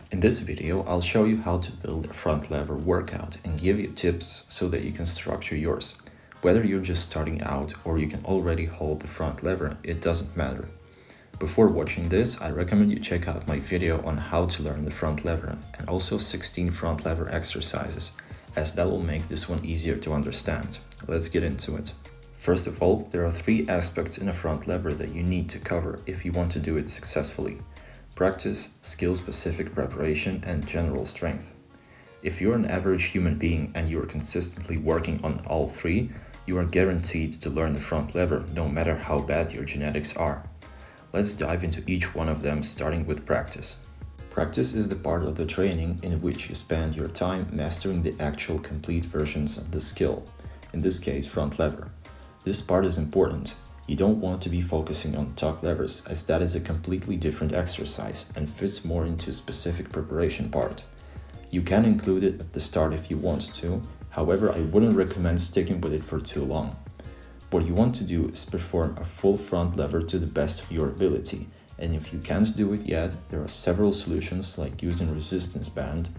In this video, I'll show you how to build a front lever workout and give you tips so that you can structure yours. Whether you're just starting out or you can already hold the front lever, it doesn't matter. Before watching this, I recommend you check out my video on how to learn the front lever and also 16 front lever exercises, as that will make this one easier to understand. Let's get into it. First of all, there are 3 aspects in a front lever that you need to cover if you want to do it successfully: practice, skill-specific preparation, and general strength. If you're an average human being and you're consistently working on all 3, you are guaranteed to learn the front lever no matter how bad your genetics are. Let's dive into each one of them, starting with practice. Practice is the part of the training in which you spend your time mastering the actual complete versions of the skill, in this case front lever. This part is important. You don't want to be focusing on tuck levers, as that is a completely different exercise and fits more into specific preparation part. You can include it at the start if you want to, however I wouldn't recommend sticking with it for too long. What you want to do is perform a full front lever to the best of your ability, and if you can't do it yet, there are several solutions like using resistance band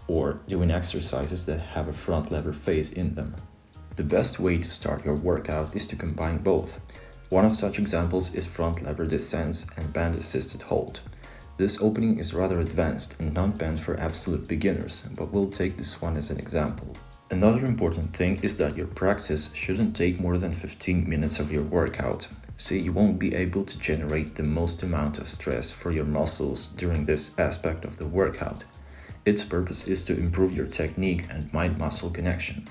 or doing exercises that have a front lever phase in them. The best way to start your workout is to combine both. One of such examples is front lever descents and band assisted hold. This opening is rather advanced and not meant for absolute beginners, but we'll take this one as an example. Another important thing is that your practice shouldn't take more than 15 minutes of your workout, so you won't be able to generate the most amount of stress for your muscles during this aspect of the workout. Its purpose is to improve your technique and mind-muscle connection.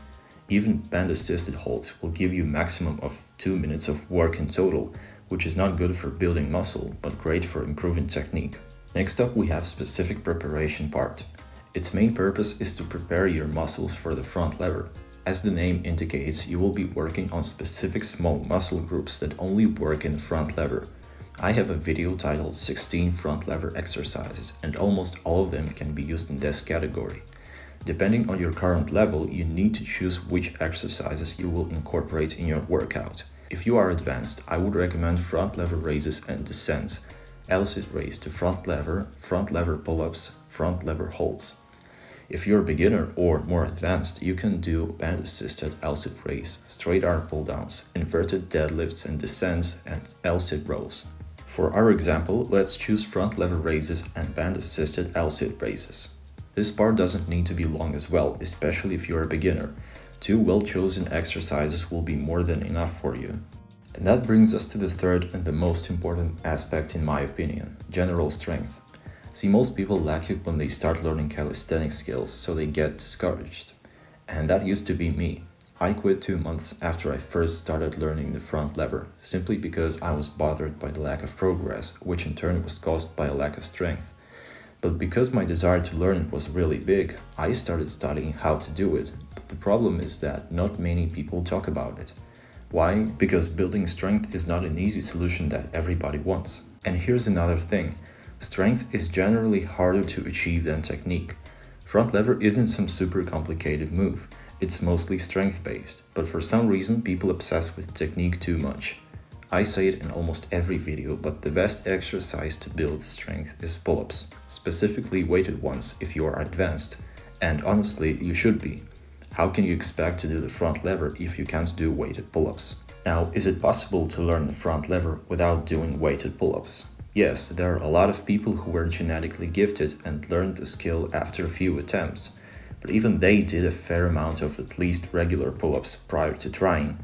Even band-assisted holds will give you a maximum of 2 minutes of work in total, which is not good for building muscle, but great for improving technique. Next up, we have specific preparation part. Its main purpose is to prepare your muscles for the front lever. As the name indicates, you will be working on specific small muscle groups that only work in the front lever. I have a video titled 16 front lever exercises, and almost all of them can be used in this category. Depending on your current level, you need to choose which exercises you will incorporate in your workout. If you are advanced, I would recommend front lever raises and descents, L-sit raise to front lever pull-ups, front lever holds. If you're a beginner or more advanced, you can do band-assisted L-sit raise, straight arm pull-downs, inverted deadlifts and descents, and L-sit rows. For our example, let's choose front lever raises and band-assisted L-sit raises. This part doesn't need to be long as well, especially if you're a beginner. 2 well-chosen exercises will be more than enough for you. And that brings us to the third and the most important aspect in my opinion: general strength. See, most people lack it when they start learning calisthenic skills, so they get discouraged. And that used to be me. I quit 2 months after I first started learning the front lever, simply because I was bothered by the lack of progress, which in turn was caused by a lack of strength. But because my desire to learn it was really big, I started studying how to do it. But the problem is that not many people talk about it. Why? Because building strength is not an easy solution that everybody wants. And here's another thing. Strength is generally harder to achieve than technique. Front lever isn't some super complicated move. It's mostly strength-based, but for some reason people obsess with technique too much. I say it in almost every video, but the best exercise to build strength is pull-ups, specifically weighted ones if you are advanced, and honestly, you should be. How can you expect to do the front lever if you can't do weighted pull-ups? Now, is it possible to learn the front lever without doing weighted pull-ups? Yes, there are a lot of people who were genetically gifted and learned the skill after a few attempts, but even they did a fair amount of at least regular pull-ups prior to trying.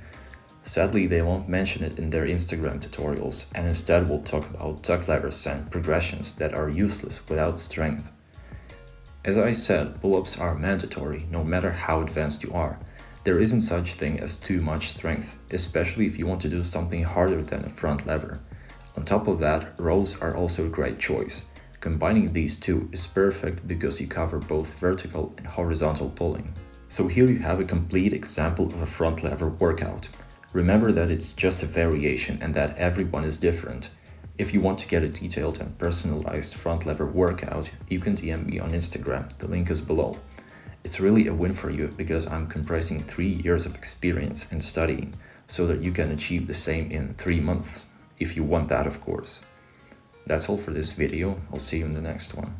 Sadly, they won't mention it in their Instagram tutorials, and instead will talk about tuck levers and progressions that are useless without strength. As I said, pull-ups are mandatory no matter how advanced you are. There isn't such thing as too much strength, especially if you want to do something harder than a front lever. On top of that, rows are also a great choice. Combining these two is perfect because you cover both vertical and horizontal pulling. So here you have a complete example of a front lever workout. Remember that it's just a variation and that everyone is different. If you want to get a detailed and personalized front lever workout, you can DM me on Instagram, the link is below. It's really a win for you because I'm compressing 3 years of experience and studying so that you can achieve the same in 3 months, if you want that of course. That's all for this video, I'll see you in the next one.